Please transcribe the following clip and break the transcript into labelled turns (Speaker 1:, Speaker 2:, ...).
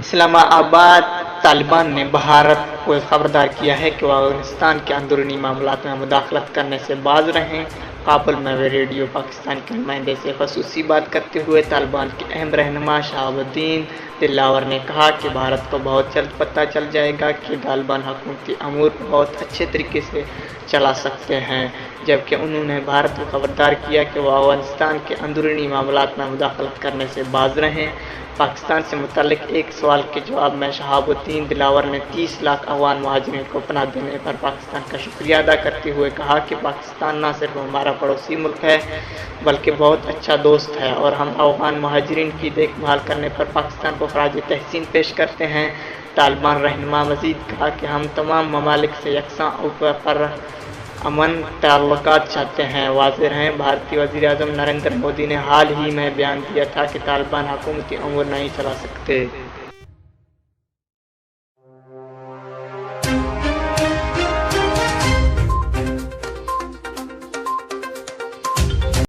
Speaker 1: اسلام آباد طالبان نے بھارت کو خبردار کیا ہے کہ وہ افغانستان کے اندرونی معاملات میں مداخلت کرنے سے باز رہیں۔ کابل میں ریڈیو پاکستان کے نمائندے سے خصوصی بات کرتے ہوئے طالبان کے اہم رہنما شہاب الدین دلاور نے کہا کہ بھارت کو بہت جلد پتہ چل جائے گا کہ طالبان حکومتی امور بہت اچھے طریقے سے چلا سکتے ہیں، جبکہ انہوں نے بھارت کو خبردار کیا کہ وہ افغانستان کے اندرونی معاملات میں مداخلت کرنے سے باز رہیں۔ پاکستان سے متعلق ایک سوال کے جواب میں شہاب الدین دلاور نے 30 لاکھ افغان مہاجرین کو پناہ دینے پر پاکستان کا شکریہ ادا کرتے ہوئے کہا کہ پاکستان نہ صرف ہمارا پڑوسی ملک ہے بلکہ بہت اچھا دوست ہے، اور ہم افغان مہاجرین کی دیکھ بھال کرنے پر پاکستان کو خراج تحسین پیش کرتے ہیں۔ طالبان رہنما مزید کہا کہ ہم تمام ممالک سے یکساں اور پر امن تعلقات چاہتے ہیں۔ واضح رہیں، بھارتی وزیر اعظم نریندر مودی نے حال ہی میں بیان دیا تھا کہ طالبان حکومتی امور نہیں چلا سکتے۔